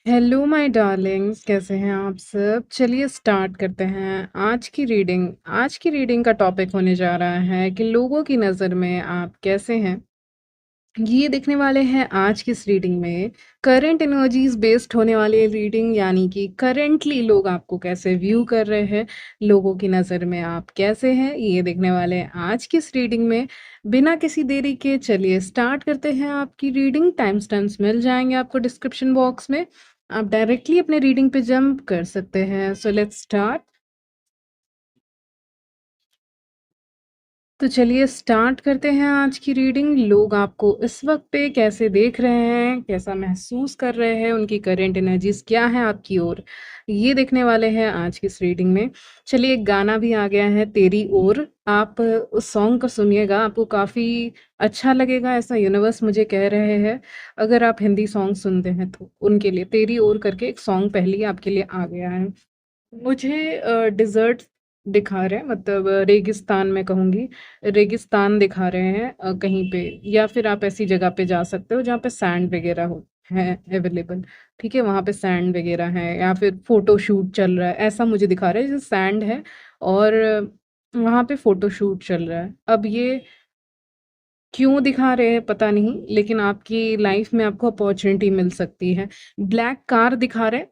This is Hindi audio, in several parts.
हेलो माय डार्लिंग्स, कैसे हैं आप सब? चलिए स्टार्ट करते हैं आज की रीडिंग का टॉपिक होने जा रहा है कि लोगों की नज़र में आप कैसे हैं। ये देखने वाले हैं आज की इस रीडिंग में करंट एनर्जीज बेस्ड होने वाली रीडिंग, यानी कि करंटली लोग आपको कैसे व्यू कर रहे हैं, लोगों की नज़र में आप कैसे हैं, ये देखने वाले हैं आज की इस रीडिंग में। बिना किसी देरी के चलिए स्टार्ट करते हैं आपकी रीडिंग। टाइम स्टैम्प्स मिल जाएंगे आपको डिस्क्रिप्शन बॉक्स में, आप डायरेक्टली अपने रीडिंग पे जंप कर सकते हैं। So let's start. तो चलिए स्टार्ट करते हैं आज की रीडिंग। लोग आपको इस वक्त पे कैसे देख रहे हैं, कैसा महसूस कर रहे हैं, उनकी करंट एनर्जीज क्या है आपकी ओर, ये देखने वाले हैं आज की इस रीडिंग में। चलिए एक गाना भी आ गया है तेरी ओर, आप उस सॉन्ग को सुनिएगा, आपको काफ़ी अच्छा लगेगा, ऐसा यूनिवर्स मुझे कह रहे हैं। अगर आप हिंदी सॉन्ग सुनते हैं तो उनके लिए तेरी ओर करके एक सॉन्ग पहले ही आपके लिए आ गया है। मुझे डिज़र्ट दिखा रहे हैं, मतलब रेगिस्तान मैं कहूँगी, रेगिस्तान दिखा रहे हैं कहीं पे, या फिर आप ऐसी जगह पे जा सकते हो जहाँ पे सैंड वगैरह हो है अवेलेबल। ठीक है, वहाँ पे सैंड वगैरह है, या फिर फ़ोटो शूट चल रहा है, ऐसा मुझे दिखा रहा है जैसे सैंड है और वहाँ पे फ़ोटो शूट चल रहा है। अब ये क्यों दिखा रहे हैं पता नहीं, लेकिन आपकी लाइफ़ में आपको अपॉर्च्युनिटी मिल सकती है। ब्लैक कार दिखा रहे हैं।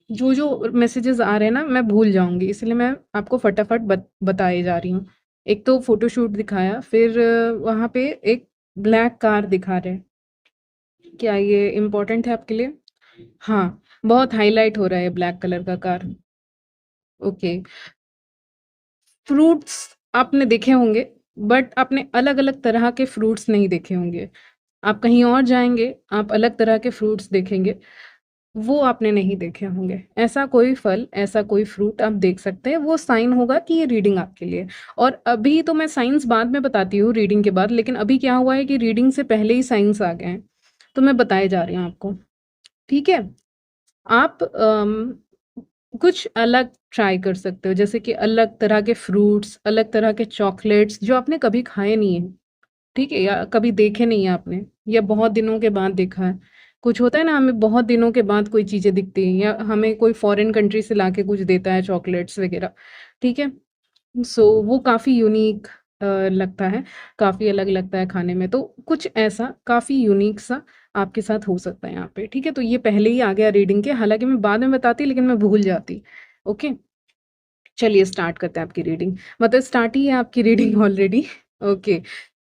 जो मैसेजेस आ रहे हैं ना, मैं भूल जाऊँगी, इसलिए मैं आपको फटाफट बताए जा रही हूँ। एक तो फ़ोटोशूट दिखाया, फिर वहाँ पे एक ब्लैक कार दिखा रहे हैं। क्या ये इम्पोर्टेंट है आपके लिए? हाँ, बहुत हाइलाइट हो रहा है ब्लैक कलर का कार। ओके। फ्रूट्स आपने देखे होंगे, बट आपने अलग-अलग तरह के फ्रूट्स नहीं देखे होंगे। आप कहीं और जाएँगे, आप अलग तरह के फ्रूट्स देखेंगे। वो आपने नहीं देखे होंगे। ऐसा कोई फल, ऐसा कोई फ्रूट आप देख सकते हैं, वो साइन होगा कि ये रीडिंग आपके लिए। और अभी तो मैं साइन्स बाद में बताती हूँ रीडिंग के बाद, लेकिन अभी क्या हुआ है कि रीडिंग से पहले ही साइन्स आ गए हैं, तो मैं बताए जा रही हूँ आपको। ठीक है? आप कुछ अलग ट्राई कर सकते हो, जैसे कि अलग तरह के फ्रूट्स, अलग तरह के चॉकलेट्स जो आपने कभी खाए नहीं हैं। ठीक है? या कभी देखे नहीं है आपने, या बहुत दिनों के बाद देखा है। कुछ होता है ना, हमें बहुत दिनों के बाद कोई चीज़ें दिखती हैं, या हमें कोई फॉरेन कंट्री से लाके कुछ देता है चॉकलेट्स वगैरह। ठीक है? सो वो काफ़ी यूनिक लगता है, काफ़ी अलग लगता है खाने में। तो कुछ ऐसा काफ़ी यूनिक सा आपके साथ हो सकता है यहाँ पे। ठीक है? तो ये पहले ही आ गया रीडिंग के, हालाँकि मैं बाद में बताती लेकिन मैं भूल जाती। ओके? चलिए स्टार्ट करते हैं आपकी रीडिंग। मतलब स्टार्ट ही है आपकी रीडिंग ऑलरेडी। ओके।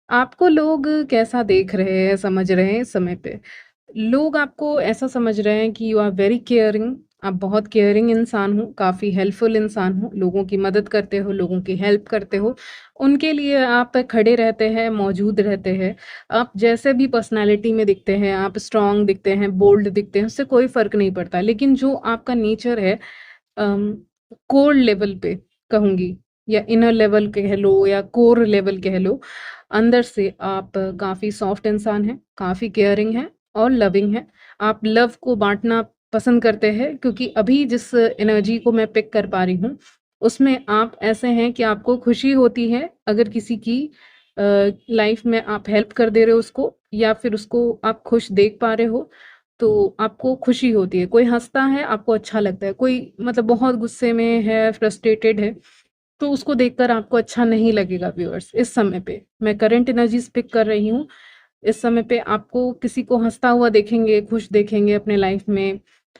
आपको लोग कैसा देख रहे हैं, समझ रहे हैं इस समय पे? लोग आपको ऐसा समझ रहे हैं कि यू आर वेरी केयरिंग, आप बहुत केयरिंग इंसान हो, काफ़ी हेल्पफुल इंसान हो, लोगों की मदद करते हो, लोगों की हेल्प करते हो, उनके लिए आप खड़े रहते हैं, मौजूद रहते हैं। आप जैसे भी पर्सनैलिटी में दिखते हैं, आप स्ट्रॉन्ग दिखते हैं, बोल्ड दिखते हैं, उससे कोई फ़र्क नहीं पड़ता। लेकिन जो आपका नेचर है, कोर लेवल पे कहूँगी, या इनर लेवल कह लो, या कोर लेवल कह लो, अंदर से आप काफ़ी सॉफ्ट इंसान हैं, काफ़ी केयरिंग हैं और लविंग हैं। आप लव को बाँटना पसंद करते हैं, क्योंकि अभी जिस एनर्जी को मैं पिक कर पा रही हूँ, उसमें आप ऐसे हैं कि आपको खुशी होती है अगर किसी की लाइफ़ में आप हेल्प कर दे रहे हो उसको, या फिर उसको आप खुश देख पा रहे हो, तो आपको खुशी होती है। कोई हँसता है, आपको अच्छा लगता है। कोई मतलब बहुत गुस्से में है, फ्रस्ट्रेटेड है, तो उसको देखकर आपको अच्छा नहीं लगेगा व्यूअर्स इस समय पे। मैं करंट एनर्जीज़ पिक कर रही हूँ। इस समय पे आपको किसी को हँसता हुआ देखेंगे, खुश देखेंगे अपने लाइफ़ में,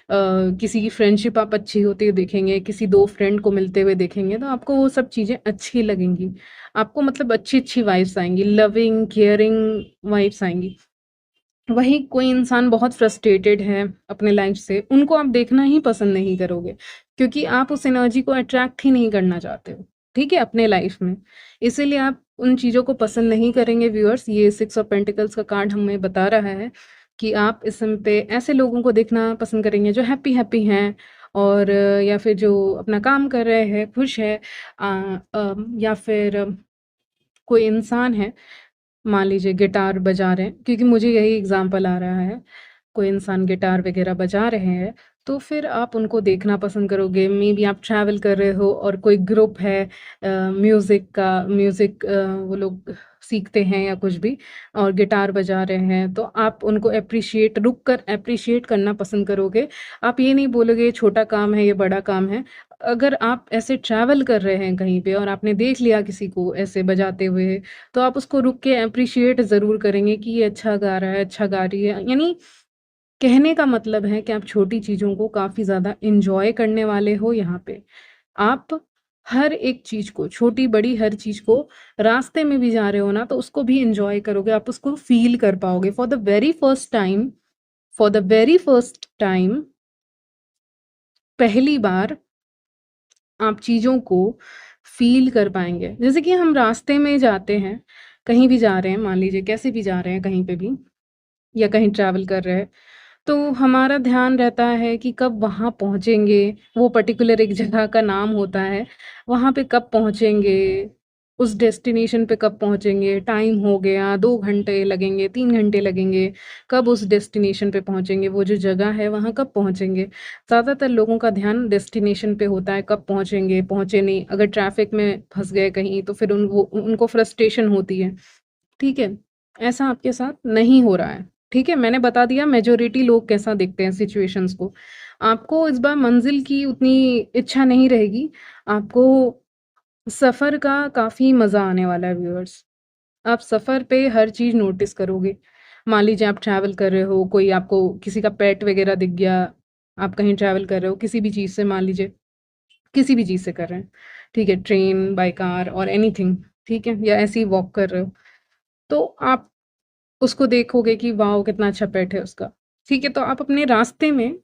किसी की फ्रेंडशिप आप अच्छी होती हुई देखेंगे, किसी 2 फ्रेंड को मिलते हुए देखेंगे, तो आपको वो सब चीज़ें अच्छी लगेंगी। आपको मतलब अच्छी-अच्छी वाइब्स आएँगी, लविंग, केयरिंग वाइब्स आएँगी। वहीं कोई इंसान बहुत फ्रस्ट्रेटेड है अपने लाइफ से, उनको आप देखना ही पसंद नहीं करोगे, क्योंकि आप उस एनर्जी को अट्रैक्ट ही नहीं करना चाहते हो, ठीक है, अपने लाइफ में। इसीलिए आप उन चीज़ों को पसंद नहीं करेंगे व्यूअर्स। ये 6 ऑफ पेंटिकल्स का कार्ड हमें बता रहा है कि आप इस समय पे ऐसे लोगों को देखना पसंद करेंगे जो हैप्पी-हैप्पी हैं, और या फिर जो अपना काम कर रहे हैं, खुश है। या फिर कोई इंसान है, मान लीजिए गिटार बजा रहे हैं, क्योंकि मुझे यही एग्ज़ाम्पल आ रहा है। कोई इंसान गिटार वग़ैरह बजा रहे हैं, तो फिर आप उनको देखना पसंद करोगे। मेबी आप ट्रैवल कर रहे हो और कोई ग्रुप है म्यूज़िक का, वो लोग सीखते हैं या कुछ भी और गिटार बजा रहे हैं, तो आप उनको रुक कर एप्रिशिएट करना पसंद करोगे। आप ये नहीं बोलोगे ये छोटा काम है, ये बड़ा काम है। अगर आप ऐसे ट्रैवल कर रहे हैं कहीं पे और आपने देख लिया किसी को ऐसे बजाते हुए, तो आप उसको रुक के एप्रिशिएट ज़रूर करेंगे कि ये अच्छा गा रहा है, अच्छा गा रही है। यानी कहने का मतलब है कि आप छोटी चीज़ों को काफ़ी ज़्यादा एन्जॉय करने वाले हो यहाँ पे। आप हर एक चीज़ को, छोटी-बड़ी हर चीज़ को रास्ते में भी जा रहे हो ना, तो उसको भी एन्जॉय करोगे, आप उसको फ़ील कर पाओगे। For the very first time पहली बार आप चीज़ों को फ़ील कर पाएँगे। जैसे कि हम रास्ते में जाते हैं, कहीं भी जा रहे हैं, मान लीजिए कैसे भी जा रहे हैं कहीं पे भी या कहीं ट्रैवल कर रहे हैं, तो हमारा ध्यान रहता है कि कब वहाँ पहुँचेंगे, वो पर्टिकुलर एक जगह का नाम होता है, वहाँ पे कब पहुँचेंगे, उस डेस्टिनेशन पे कब पहुँचेंगे, टाइम हो गया, 2 घंटे लगेंगे, 3 घंटे लगेंगे, कब उस डेस्टिनेशन पे पहुँचेंगे, वो जो जगह है वहाँ कब पहुँचेंगे। ज़्यादातर लोगों का ध्यान डेस्टिनेशन पे होता है, कब पहुँचेंगे, पहुँचे नहीं, अगर ट्रैफ़िक में फँस गए कहीं तो फिर उनको फ्रस्ट्रेशन होती है। ठीक है? ऐसा आपके साथ नहीं हो रहा है, ठीक है? मैंने बता दिया मेजॉरिटी लोग कैसा देखते हैं सिचुएशंस को। आपको इस बार मंज़िल की उतनी इच्छा नहीं रहेगी, आपको सफ़र का काफ़ी मज़ा आने वाला है व्यूअर्स। आप सफ़र पे हर चीज़ नोटिस करोगे। मान लीजिए आप ट्रैवल कर रहे हो, कोई आपको किसी का पेट वग़ैरह दिख गया, आप कहीं ट्रैवल कर रहे हो, किसी भी चीज़ से मान लीजिए, किसी भी चीज़ से कर रहे हैं, ठीक है? ट्रेन, बाय कार और एनीथिंग, ठीक है? या ऐसे ही वॉक कर रहे हो, तो आप उसको देखोगे कि वॉव! कितना अच्छा पेट है उसका, ठीक है? तो आप अपने रास्ते में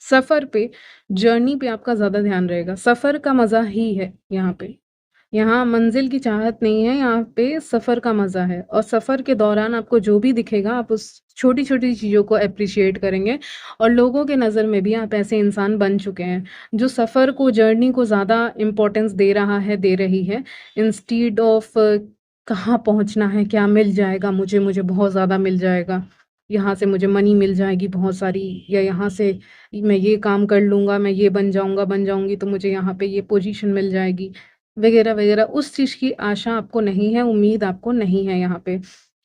सफ़र पे, जर्नी पे आपका ज़्यादा ध्यान रहेगा। सफ़र का मज़ा ही है यहाँ पे। यहाँ मंज़िल की चाहत नहीं है, यहाँ पे सफ़र का मज़ा है और सफ़र के दौरान आपको जो भी दिखेगा, आप उस छोटी-छोटी चीज़ों को एप्रिशिएट करेंगे और लोगों के नज़र में भी आप ऐसे इंसान बन चुके हैं, जो सफ़र को, जर्नी को ज़्यादा इम्पोर्टेंस दे रहा है, दे रही है, इंस्टीड ऑफ कहाँ पहुँचना है, क्या मिल जाएगा मुझे, मुझे बहुत ज़्यादा मिल जाएगा, यहाँ से मुझे मनी मिल जाएगी बहुत सारी या यहाँ से मैं ये काम कर लूँगा, मैं ये बन जाऊँगा, बन जाऊँगी तो मुझे यहाँ पे ये पोज़ीशन मिल जाएगी। वगैरह, वगैरह उस चीज़ की आशा आपको नहीं है, उम्मीद आपको नहीं है यहाँ पे।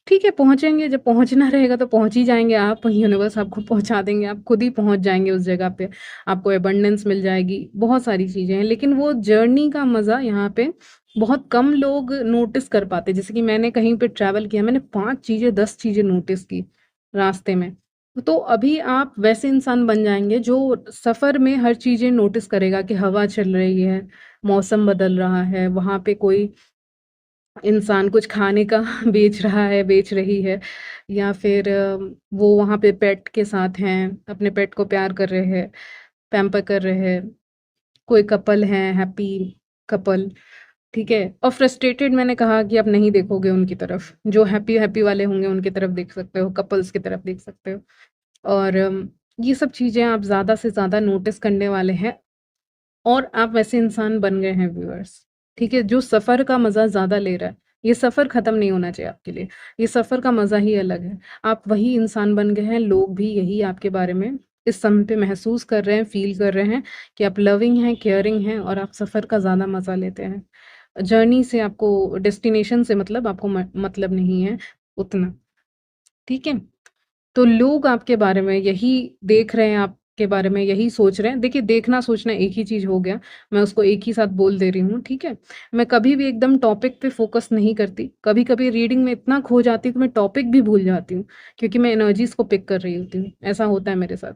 ठीक है, पहुँचेंगे, जब पहुँचना रहेगा तो पहुँच ही जाएँगे आप, यूनिवर्स आपको पहुँचा देंगे, आप खुद ही पहुँच जाएँगे उस जगह पे। आपको अबंडेंस मिल जाएगी, बहुत सारी चीज़ें हैं, लेकिन वो जर्नी का मज़ा यहाँ पे बहुत कम लोग नोटिस कर पाते। जैसे कि मैंने कहीं पे ट्रैवल किया, मैंने 5 चीज़ें, 10 चीज़ें नोटिस की रास्ते में। तो अभी आप वैसे इंसान बन जाएँगे जो सफ़र में हर चीज़ें नोटिस करेगा कि हवा चल रही है, मौसम बदल रहा है, वहाँ पे कोई इंसान कुछ खाने का बेच रहा है, बेच रही है या फिर वो वहाँ पे पेट के साथ हैं, अपने पेट को प्यार कर रहे हैं, पैम्पर कर रहे हैं, कोई कपल हैं, हैप्पी कपल, ठीक है? और फ्रस्ट्रेटेड मैंने कहा कि आप नहीं देखोगे उनकी तरफ, जो हैप्पी-हैप्पी वाले होंगे उनकी तरफ देख सकते हो, कपल्स की तरफ देख सकते हो और ये सब चीज़ें आप ज़्यादा से ज़्यादा नोटिस करने वाले हैं और आप वैसे इंसान बन गए हैं व्यूअर्स, ठीक है? जो सफ़र का मज़ा ज़्यादा ले रहा है, ये सफ़र ख़त्म नहीं होना चाहिए आपके लिए, ये सफ़र का मज़ा ही अलग है। आप वही इंसान बन गए हैं, लोग भी यही आपके बारे में इस समय पे महसूस कर रहे हैं, फ़ील कर रहे हैं कि आप लविंग हैं, केयरिंग हैं और आप सफ़र का ज़्यादा मज़ा लेते हैं। जर्नी से आपको डेस्टिनेशन से मतलब आपको मतलब नहीं है उतना, ठीक है? तो लोग आपके बारे में यही देख रहे हैं, आपके बारे में यही सोच रहे हैं। देखिए, देखना सोचना एक ही चीज़ हो गया, मैं उसको एक ही साथ बोल दे रही हूँ, ठीक है? मैं कभी भी एकदम टॉपिक पे फ़ोकस नहीं करती, कभी-कभी रीडिंग में इतना खो जाती हूँ कि मैं टॉपिक भी भूल जाती हूँ, क्योंकि मैं एनर्जीज़ को पिक कर रही होती हूँ, ऐसा होता है मेरे साथ,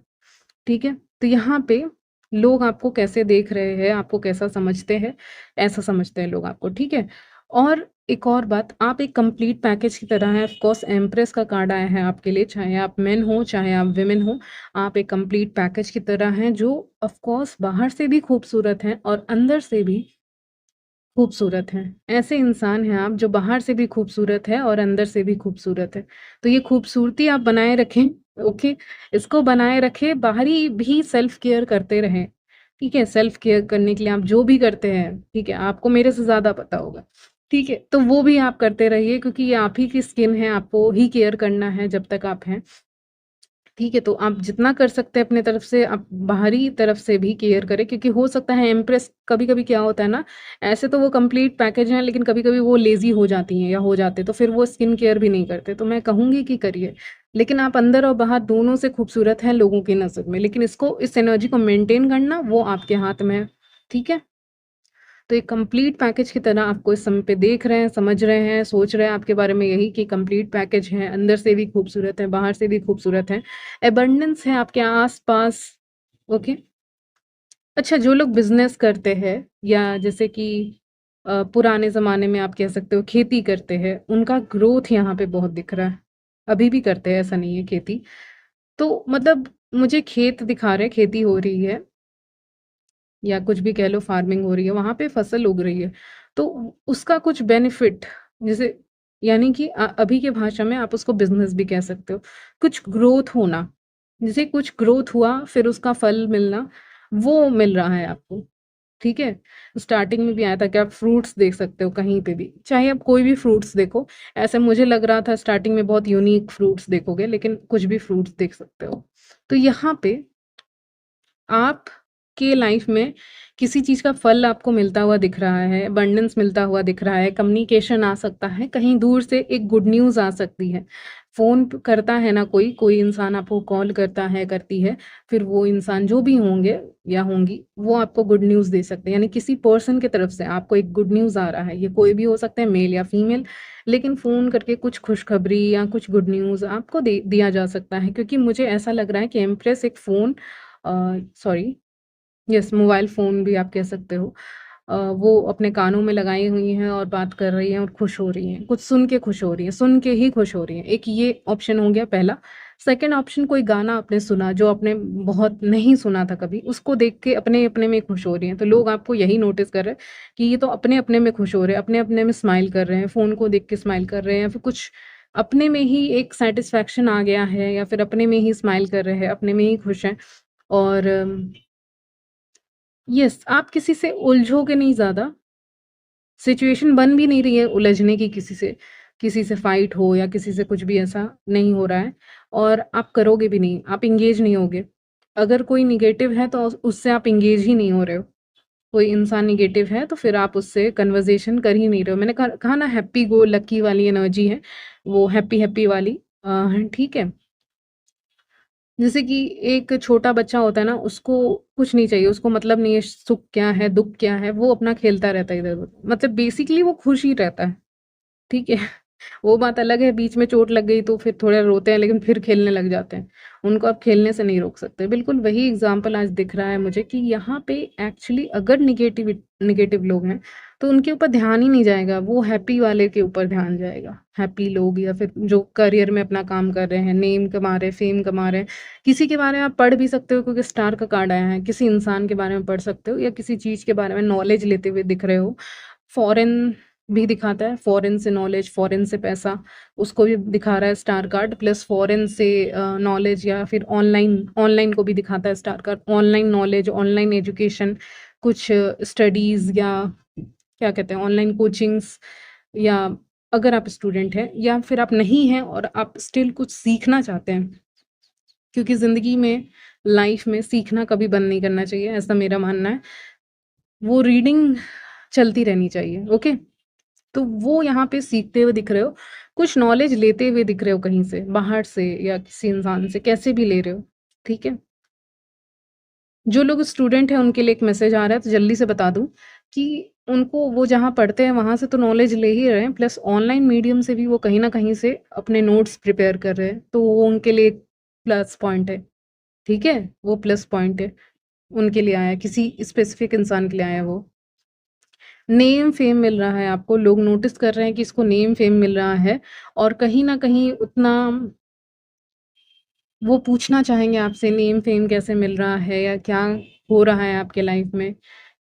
ठीक है? तो यहाँ पे लोग आपको कैसे देख रहे हैं, आपको कैसा समझते हैं, ऐसा समझते हैं लोग आपको, ठीक है? और एक और बात, आप एक कंप्लीट पैकेज की तरह हैं, ऑफ़ कोर्स एम्प्रेस का कार्ड आया है आपके लिए, चाहे आप मेन हो, चाहे आप वुमेन हो, आप एक कंप्लीट पैकेज की तरह हैं, जो ऑफ़ कोर्स बाहर से भी खूबसूरत हैं और अंदर से भी खूबसूरत हैं। ऐसे इंसान हैं आप जो बाहर से भी खूबसूरत है और अंदर से भी खूबसूरत है। तो ये खूबसूरती आप बनाए रखें, ओके? इसको बनाए रखें, बाहरी भी सेल्फ केयर करते रहें, ठीक है? सेल्फ केयर करने के लिए आप जो भी करते हैं, ठीक है? आपको मेरे से ज़्यादा पता होगा, ठीक है? तो वो भी आप करते रहिए क्योंकि ये आप ही की स्किन है, आपको ही केयर करना है जब तक आप हैं। ठीक है? तो आप जितना कर सकते हैं अपने तरफ से, आप बाहरी तरफ से भी केयर करें, क्योंकि हो सकता है इम्प्रेस कभी-कभी क्या होता है ना, ऐसे तो वो कंप्लीट पैकेज हैं, लेकिन कभी-कभी वो लेज़ी हो जाती हैं या हो जाते हैं, तो फिर वो स्किन केयर भी नहीं करते। तो मैं कहूँगी कि करिए, लेकिन आप अंदर और बाहर दोनों से खूबसूरत हैं लोगों की नज़र में, लेकिन इसको, इस एनर्जी को मेंटेन करना वो आपके हाथ में है, ठीक है? तो एक कंप्लीट पैकेज की तरह आपको इस समय पे देख रहे हैं, समझ रहे हैं, सोच रहे हैं आपके बारे में यही कि कंप्लीट पैकेज है, अंदर से भी खूबसूरत है, बाहर से भी खूबसूरत है, अबंडेंस है आपके आस-पास, ओके? अच्छा, जो लोग बिज़नेस करते हैं या जैसे कि पुराने ज़माने में आप कह सकते हो खेती करते हैं, उनका ग्रोथ यहाँ पे बहुत दिख रहा है। अभी भी करते हैं, ऐसा नहीं है खेती। तो मतलब मुझे खेत दिखा रहे हैं, खेती हो रही है या कुछ भी कह लो, फार्मिंग हो रही है, वहाँ पे फसल उग रही है। तो उसका कुछ बेनिफिट, जैसे यानी कि अभी के भाषा में आप उसको बिज़नेस भी कह सकते हो। कुछ ग्रोथ होना, जैसे कुछ ग्रोथ हुआ फिर उसका फल मिलना, वो मिल रहा है आपको, ठीक है? स्टार्टिंग में भी आया था कि आप फ्रूट्स देख सकते हो कहीं पे भी, चाहे आप कोई भी फ्रूट्स देखो। ऐसे मुझे लग रहा था स्टार्टिंग में बहुत यूनिक फ्रूट्स देखोगे, लेकिन कुछ भी फ्रूट्स देख सकते हो। तो यहाँ पे आपके लाइफ में किसी चीज़ का फल आपको मिलता हुआ दिख रहा है, अबंडेंस मिलता हुआ दिख रहा है, कम्युनिकेशन आ सकता है, कहीं दूर से एक गुड न्यूज़ आ सकती है। फ़ोन प करता है ना कोई, कोई इंसान आपको कॉल करता है, करती है, फिर वो इंसान जो भी होंगे या होंगी, वो आपको गुड न्यूज़ दे सकते हैं। यानी किसी पर्सन की तरफ से आपको एक गुड न्यूज़ आ रहा है, ये कोई भी हो सकता है, मेल या फीमेल, लेकिन फ़ोन करके कुछ खुशखबरी या कुछ गुड न्यूज़ आपको दे दिया जा सकता है, क्योंकि मुझे ऐसा लग रहा है कि एम्प्रेस एक phone, sorry, yes, mobile phone भी आप कह सकते हो। वो अपने कानों में लगाई हुई हैं और बात कर रही हैं और खुश हो रही हैं, कुछ सुन के खुश हो रही हैं, सुन के ही खुश हो रही हैं। एक ये ऑप्शन हो गया पहला। सेकंड ऑप्शन, कोई गाना आपने सुना जो आपने बहुत नहीं सुना था कभी, उसको देख के अपने-अपने में खुश हो रही हैं। तो लोग आपको यही नोटिस कर रहे हैं कि ये तो अपने-अपने में खुश हो रहे हैं, अपने-अपने में स्माइल कर रहे हैं, फ़ोन को देख के स्माइल कर रहे हैं, या फिर कुछ अपने में ही एक सैटिस्फैक्शन आ गया है, या फिर अपने में ही स्माइल कर रहे हैं, अपने में ही खुश हैं। और यस, आप किसी से उलझोगे नहीं ज़्यादा, सिचुएशन बन भी नहीं रही है उलझने की किसी से फाइट हो या किसी से कुछ भी ऐसा नहीं हो रहा है, और आप करोगे भी नहीं, आप एंगेज नहीं होगे। अगर कोई नेगेटिव है तो उससे आप एंगेज ही नहीं हो रहे हो। कोई इंसान नेगेटिव है तो फिर आप उससे कन्वर्सेशन कर ही नहीं रहे हो। मैंने कहा ना, हैप्पी गो लकी वाली एनर्जी है, वो हैप्पी-हैप्पी वाली, ठीक है? जैसे कि एक छोटा बच्चा होता है ना, उसको कुछ नहीं चाहिए, उसको मतलब नहीं है सुख क्या है, दुःख क्या है, वो अपना खेलता रहता है इधर-उधर। मतलब बेसिकली वो खुश ही रहता है, ठीक है? वो बात अलग है, बीच में चोट लग गई तो फिर थोड़ा रोते हैं, लेकिन फिर खेलने लग जाते हैं। उनको आप खेलने से नहीं रोक सकते। बिल्कुल वही एग्ज़ाम्पल आज दिख रहा है मुझे कि यहाँ पे एक्चुअली अगर नेगेटिव लोग हैं, तो उनके ऊपर ध्यान ही नहीं जाएगा, वो हैप्पी वाले के ऊपर ध्यान जाएगा। हैप्पी लोग या फिर जो करियर में अपना काम कर रहे हैं, नेम कमा रहे हैं, फ़ेम कमा रहे हैं। किसी के बारे में आप पढ़ भी सकते हो क्योंकि स्टार का कार्ड आया है, किसी इंसान के बारे में पढ़ सकते हो या किसी चीज़ के बारे में नॉलेज लेते हुए दिख रहे हो। फ़ॉरेन भी दिखाता है, फ़ॉरेन से नॉलेज, फ़ॉरेन से पैसा, उसको भी दिखा रहा है स्टार कार्ड, प्लस फ़ॉरेन से नॉलेज, या फिर ऑनलाइन ऑनलाइन को भी दिखाता है star card. Online knowledge, online education, कुछ स्टडीज़ या क्या कहते हैं, ऑनलाइन कोचिंग्स, या अगर आप स्टूडेंट हैं या फिर आप नहीं हैं और आप स्टिल कुछ सीखना चाहते हैं, क्योंकि ज़िंदगी में, लाइफ़ में सीखना कभी बंद नहीं करना चाहिए, ऐसा मेरा मानना है। वो रीडिंग चलती रहनी चाहिए, ओके? तो वो यहाँ पे सीखते हुए दिख रहे हो, कुछ नॉलेज लेते हुए दिख रहे हो कहीं से, बाहर से या किसी इंसान से, कैसे भी ले रहे हो, ठीक है? जो लोग स्टूडेंट हैं उनके लिए एक मैसेज आ रहा है, तो जल्दी से बता दूँ कि उनको, वो जहाँ पढ़ते हैं वहाँ से तो नॉलेज ले ही रहे हैं, प्लस ऑनलाइन मीडियम से भी वो कहीं न कहीं से अपने नोट्स प्रिपेयर कर रहे हैं, तो वो उनके लिए एक प्लस पॉइंट है, ठीक है? वो प्लस पॉइंट है, उनके लिए आया है, किसी स्पेसिफिक इंसान के लिए आया है वो। नेम फेम मिल रहा है आपको, लोग नोटिस कर रहे हैं कि इसको नेम फेम मिल रहा है, और कहीं न कहीं उतना वो पूछना चाहेंगे आपसे, नेम फेम कैसे मिल रहा है या क्या हो रहा है आपके लाइफ में,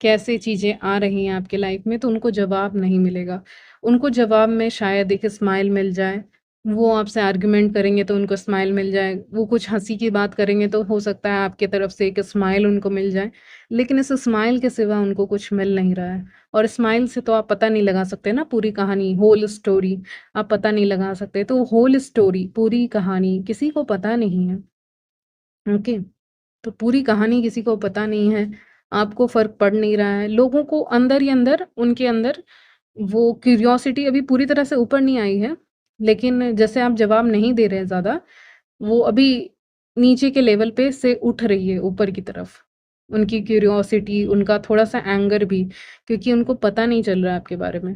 कैसे चीज़ें आ रही हैं आपके लाइफ में, तो उनको जवाब नहीं मिलेगा। उनको जवाब में शायद एक स्माइल मिल जाए, वो आपसे आर्गुमेंट करेंगे तो उनको स्माइल मिल जाए, वो कुछ हँसी की बात करेंगे तो हो सकता है आपकी तरफ से एक स्माइल उनको मिल जाए, लेकिन इस स्माइल के सिवा उनको कुछ मिल नहीं रहा है। और स्माइल से तो आप पता नहीं लगा सकते ना पूरी कहानी, होल स्टोरी, आप पता नहीं लगा सकते, तो होल स्टोरी, पूरी कहानी किसी को पता नहीं है। ओके? तो पूरी कहानी किसी को पता नहीं है, आपको फ़र्क पड़ नहीं रहा है। लोगों को अंदर ही अंदर, उनके अंदर वो क्यूरियोसिटी अभी पूरी तरह से ऊपर नहीं आई है, लेकिन जैसे आप जवाब नहीं दे रहे हैं ज़्यादा, वो अभी नीचे के लेवल पे से उठ रही है ऊपर की तरफ। उनकी क्यूरियोसिटी, उनका थोड़ा-सा एंगर भी, क्योंकि उनको पता नहीं चल रहा है आपके बारे में,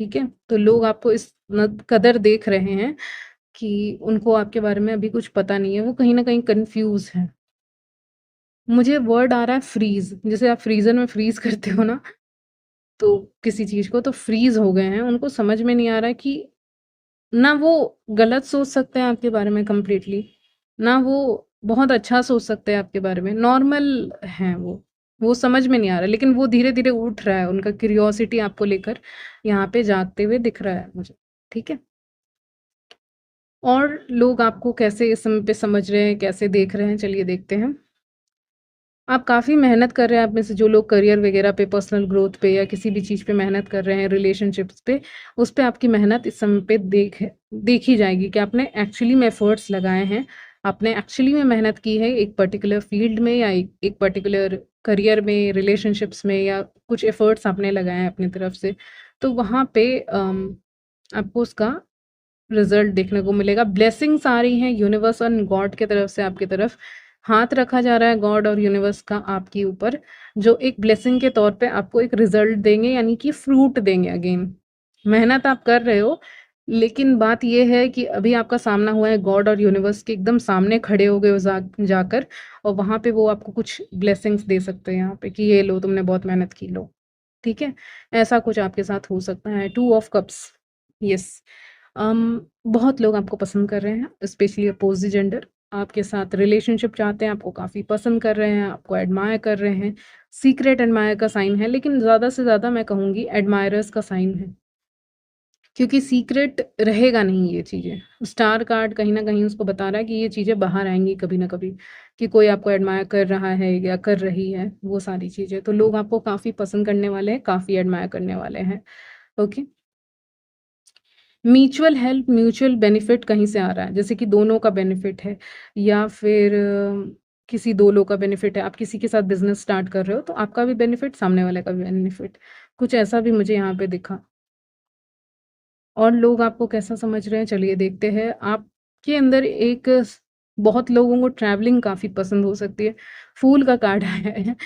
ठीक है? तो लोग आपको इस कदर देख रहे हैं कि उनको आपके बारे में अभी कुछ पता नहीं है, वो कहीं न कहीं कन्फ्यूज़ हैं। मुझे वर्ड आ रहा है फ्रीज़, जैसे आप फ्रीज़र में फ्रीज़ करते हो ना, तो किसी चीज़ को, तो फ्रीज़ हो गए हैं। उनको समझ में नहीं आ रहा है कि ना वो गलत सोच सकते हैं आपके बारे में कंप्लीटली, ना वो बहुत अच्छा सोच सकते हैं आपके बारे में, नॉर्मल हैं वो समझ में नहीं आ रहा, लेकिन वो धीरे-धीरे उठ रहा है, उनका क्यूरियोसिटी आपको लेकर यहाँ पे जागते हुए दिख रहा है मुझे, ठीक है? और लोग आपको कैसे इस समय पे समझ रहे हैं, कैसे देख रहे हैं, चलिए देखते हैं। आप काफ़ी मेहनत कर रहे हैं, आप में से जो लोग करियर वगैरह पे, पर्सनल ग्रोथ पे या किसी भी चीज़ पे मेहनत कर रहे हैं, रिलेशनशिप्स पे, उस पे आपकी मेहनत इस समय पे देखी जाएगी कि आपने एक्चुअली में एफर्ट्स लगाए हैं, आपने एक्चुअली में मेहनत की है एक पर्टिकुलर फील्ड में या एक एक पर्टिकुलर करियर में, रिलेशनशिप्स में, या कुछ एफर्ट्स आपने लगाए हैं अपनी तरफ से। तो वहाँ पे आपको उसका रिजल्ट देखने को मिलेगा। ब्लेसिंग्स आ रही हैं यूनिवर्स और गॉड की तरफ से, आपकी तरफ हाथ रखा जा रहा है गॉड और यूनिवर्स का आपके ऊपर, जो एक ब्लेसिंग के तौर पे आपको एक रिजल्ट देंगे, यानी कि फ्रूट देंगे अगेन। मेहनत आप कर रहे हो, लेकिन बात ये है कि अभी आपका सामना हुआ है गॉड और यूनिवर्स के एकदम सामने खड़े हो गए हो जाकर, और वहाँ पे वो आपको कुछ ब्लेसिंग्स दे सकते हैं यहाँ पे कि ये लो, तुमने बहुत मेहनत की, लो, ठीक है? ऐसा कुछ आपके साथ हो सकता है। 2 ऑफ कप्स, यस। बहुत लोग आपको पसंद कर रहे हैं, स्पेशली अपोज़िट जेंडर आपके साथ रिलेशनशिप चाहते हैं, आपको काफ़ी पसंद कर रहे हैं, आपको एडमायर कर रहे हैं। सीक्रेट एडमायर का साइन है, लेकिन ज़्यादा से ज़्यादा मैं कहूँगी एडमायरर्स का साइन है, क्योंकि सीक्रेट रहेगा नहीं ये चीज़ें। स्टार कार्ड कहीं न कहीं उसको बता रहा है कि ये चीज़ें बाहर आएँगी कभी न कभी, कि कोई आपको एडमायर कर रहा है या कर रही है, वो सारी चीज़ें। तो लोग आपको काफ़ी पसंद करने वाले हैं, काफ़ी एडमायर करने वाले हैं। Okay? Mutual help, mutual benefit कहीं से आ रहा है, जैसे कि दोनों का बेनिफिट है, या फिर किसी 2 लोग का बेनिफिट है। आप किसी के साथ बिज़नेस स्टार्ट कर रहे हो, तो आपका भी बेनिफिट, सामने वाले का भी बेनिफिट। कुछ ऐसा भी मुझे यहाँ पे दिखा। और लोग आपको कैसा समझ रहे हैं, चलिए देखते हैं। आपके अंदर एक बहुत लोगों को ट्रैवलिंग काफ़ी पसंद हो सकती है। फूल का कार्ड आया है,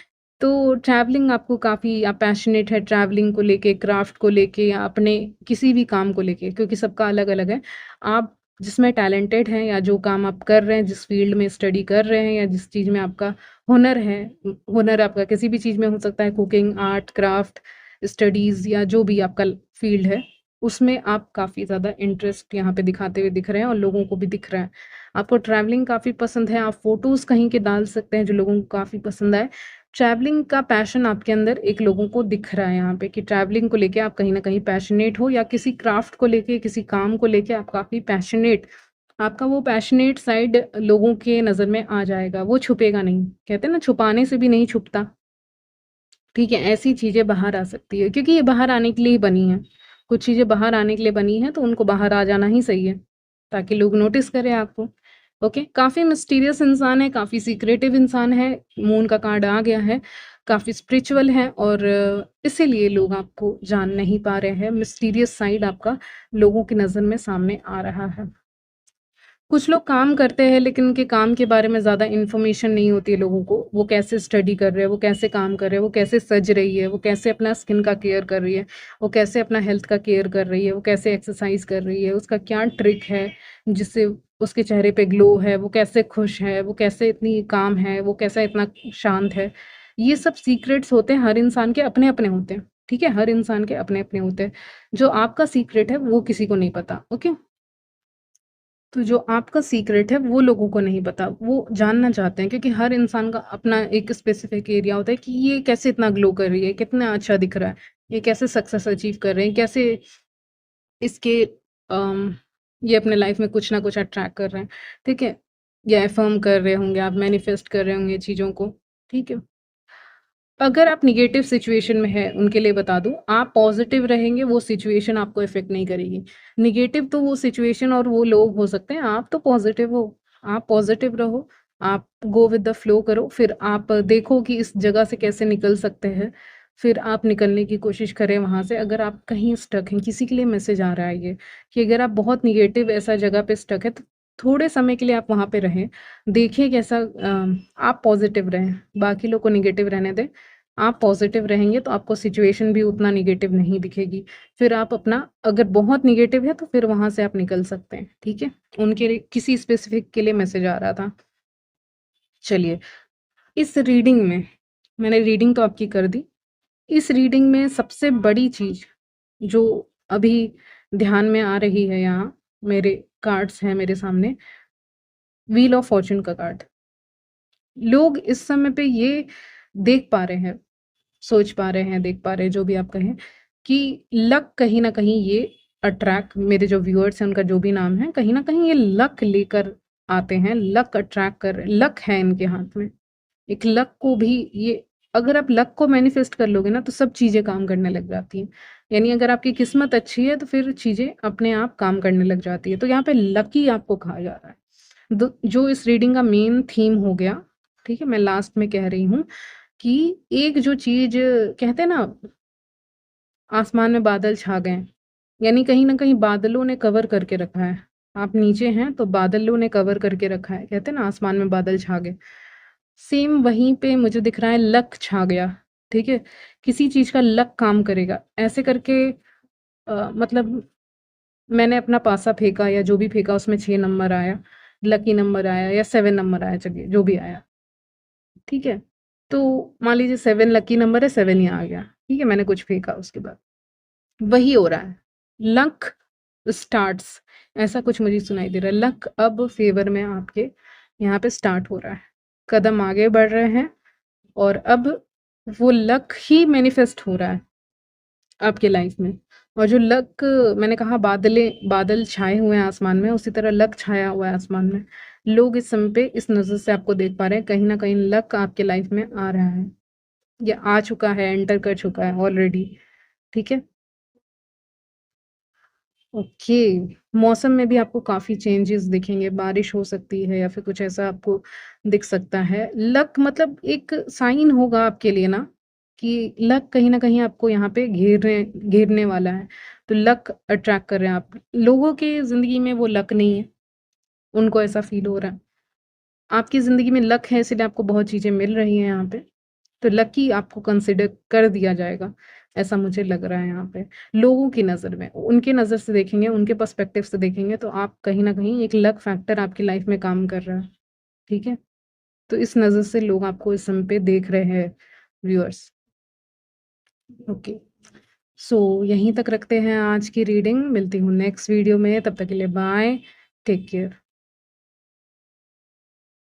तो ट्रैवलिंग आपको काफ़ी, आप पैशनेट है ट्रैवलिंग को लेके, क्राफ्ट को लेके, या अपने किसी भी काम को लेके, क्योंकि सबका अलग-अलग है। आप जिसमें टैलेंटेड हैं, या जो काम आप कर रहे हैं, जिस फील्ड में स्टडी कर रहे हैं, या जिस चीज़ में आपका हुनर है, हुनर आपका किसी भी चीज़ में हो सकता है, कुकिंग, आर्ट, क्राफ्ट, स्टडीज़, या जो भी आपका फील्ड है, उसमें आप काफ़ी ज़्यादा इंटरेस्ट यहाँ पे दिखाते हुए दिख रहे हैं, और लोगों को भी दिख रहा है। आपको ट्रैवलिंग काफ़ी पसंद है, आप फ़ोटोज़ कहीं के डाल सकते हैं जो लोगों को काफ़ी पसंद आए। ट्रैवलिंग का पैशन आपके अंदर एक लोगों को दिख रहा है यहाँ पे, कि ट्रैवलिंग को लेके आप कहीं न कहीं पैशनेट हो, या किसी क्राफ्ट को लेके, किसी काम को लेके आप काफ़ी पैशनेट, आपका वो पैशनेट साइड लोगों के नज़र में आ जाएगा, वो छुपेगा नहीं। कहते हैं ना, छुपाने से भी नहीं छुपता। ठीक है, ऐसी चीज़ें बाहर आ सकती है, क्योंकि ये बाहर आने के लिए ही बनी हैं। कुछ चीज़ें बाहर आने के लिए बनी हैं, तो उनको बाहर आ जाना ही सही है, ताकि लोग नोटिस करें आपको। ओके, काफ़ी मिस्टीरियस इंसान है, काफ़ी सीक्रेटिव इंसान है, मून का कार्ड आ गया है, काफ़ी स्पिरिचुअल है, और इसीलिए लोग आपको जान नहीं पा रहे हैं। मिस्टीरियस साइड आपका लोगों की नज़र में सामने आ रहा है। कुछ लोग काम करते हैं, लेकिन उनके काम के बारे में ज़्यादा इन्फॉर्मेशन नहीं होती है लोगों को। वो कैसे स्टडी कर रहे हैं, वो कैसे काम कर रहे हैं, वो कैसे सज रही है, वो कैसे अपना स्किन का केयर कर रही है, वो कैसे अपना हेल्थ का केयर कर रही है, वो कैसे एक्सरसाइज कर रही है, उसका क्या ट्रिक है जिससे उसके चेहरे पे ग्लो है, वो कैसे खुश है, वो कैसे इतनी काम है, वो कैसा इतना शांत है। ये सब सीक्रेट्स होते हैं, हर इंसान के अपने-अपने होते हैं, ठीक है? हर इंसान के अपने-अपने होते हैं। जो आपका सीक्रेट है, वो किसी को नहीं पता, ओके? तो जो आपका सीक्रेट है वो लोगों को नहीं पता, वो जानना चाहते हैं, क्योंकि हर इंसान का अपना एक स्पेसिफिक एरिया होता है कि ये कैसे इतना ग्लो कर रही है, कितना अच्छा दिख रहा है, ये कैसे सक्सेस अचीव कर रहे हैं, कैसे इसके ये अपने लाइफ में कुछ ना कुछ अट्रैक्ट कर रहे हैं, ठीक है? या अफर्म कर रहे होंगे, आप मैनिफेस्ट कर रहे होंगे चीज़ों को, ठीक है? अगर आप नेगेटिव सिचुएशन में हैं, उनके लिए बता दूँ, आप पॉज़िटिव रहेंगे, वो सिचुएशन आपको इफ़ेक्ट नहीं करेगी। नेगेटिव तो वो सिचुएशन और वो लोग हो सकते हैं, आप तो पॉज़िटिव हो, आप पॉज़िटिव रहो, आप गो विद द फ्लो करो, फिर आप देखो कि इस जगह से कैसे निकल सकते हैं, फिर आप निकलने की कोशिश करें वहाँ से। अगर आप कहीं स्टक हैं, किसी के लिए मैसेज आ रहा है ये, कि अगर आप बहुत नेगेटिव ऐसा जगह पे स्टक है, तो थोड़े समय के लिए आप वहाँ पे रहें। देखिए कैसा आप पॉज़िटिव रहें, बाकी लोग को नेगेटिव रहने दें। आप पॉज़िटिव रहेंगे तो आपको सिचुएशन भी उतना नेगेटिव नहीं दिखेगी। फिर आप अपना, अगर बहुत नेगेटिव है तो फिर वहाँ से आप निकल सकते हैं, ठीक है? उनके लिए किसी स्पेसिफ़िक के लिए मैसेज आ रहा था। चलिए, इस रीडिंग में मैंने रीडिंग तो आपकी कर दी। इस रीडिंग में सबसे बड़ी चीज़ जो अभी ध्यान में आ रही है यहाँ, मेरे कार्ड्स हैं मेरे सामने, व्हील ऑफ फॉर्च्यून का कार्ड। लोग इस समय पे ये देख पा रहे हैं, सोच पा रहे हैं, देख पा रहे हैं, जो भी आप कहें, कि लक कहीं न कहीं ये अट्रैक्ट, मेरे जो व्यूअर्स हैं उनका जो भी नाम है, कहीं न कहीं ये लक लेकर आते हैं, लक अट्रैक्ट कर लक है इनके हाथ में। एक लक को भी ये, अगर आप लक को मैनिफेस्ट कर लोगे ना तो सब चीज़ें काम करने लग जाती हैं। यानी अगर आपकी किस्मत अच्छी है तो फिर चीज़ें अपने आप काम करने लग जाती है। तो यहाँ पे लकी आपको कहा जा रहा है। जो इस रीडिंग का मेन थीम हो गया, ठीक है? मैं लास्ट में कह रही हूँ कि एक जो चीज़ कहते हैं ना, आसमान में बादल छा गए, यानी कहीं न कहीं बादलों ने कवर करके रखा है। आप नीचे हैं तो बादलों ने कवर करके रखा है। कहते हैं ना, आसमान में बादल छा गए। सेम वहीं पे मुझे दिख रहा है लक छा गया, ठीक है? किसी चीज़ का लक काम करेगा। ऐसे करके मतलब मैंने अपना पासा फेंका या जो भी फेंका उसमें 6 नंबर आया, लकी नंबर आया या 7 नंबर आया, चलिए जो भी आया, ठीक है? तो मान लीजिए 7 लकी नंबर है, 7 ही आ गया, ठीक है? मैंने कुछ फेंका उसके बाद। वही हो रहा है। लक स्टार्ट्स, ऐसा कुछ मुझे सुनाई दे रहा है। लक अब फ़ेवर में आपके यहाँ पे स्टार्ट हो रहा है। कदम आगे बढ़ रहे हैं और अब वो लक ही मैनिफेस्ट हो रहा है आपके लाइफ में। और जो लक, मैंने कहा बादल छाए हुए हैं आसमान में, उसी तरह लक छाया हुआ है आसमान में। लोग इस समय पे इस नज़र से आपको देख पा रहे हैं, कहीं न कहीं लक आपके लाइफ में आ रहा है या आ चुका है, एंटर कर चुका है ऑलरेडी, ठीक है? ओके। मौसम में भी आपको काफ़ी चेंजेस दिखेंगे, बारिश हो सकती है या फिर कुछ ऐसा आपको दिख सकता है। लक मतलब एक साइन होगा आपके लिए ना, कि लक कहीं न कहीं आपको यहाँ पे घेरने वाला है। तो लक अट्रैक्ट कर रहे हैं आप। लोगों की ज़िंदगी में वो लक नहीं है, उनको ऐसा फ़ील हो रहा है। आपकी ज़िंदगी में लक है, इसलिए आपको बहुत चीज़ें मिल रही हैं यहाँ पे। तो लकी आपको कंसिडर कर दिया जाएगा, ऐसा मुझे लग रहा है यहाँ पे। लोगों की नज़र में, उनके नज़र से देखेंगे, उनके पर्सपेक्टिव से देखेंगे तो आप कहीं न कहीं एक लक फैक्टर आपकी लाइफ़ में काम कर रहा है, ठीक है? तो इस नज़र से लोग आपको इस समय पे देख रहे हैं, व्यूअर्स। ओके। सो यहीं तक रखते हैं आज की रीडिंग। मिलती हूँ नेक्स्ट वीडियो में, तब तक के लिए बाय, टेक केयर।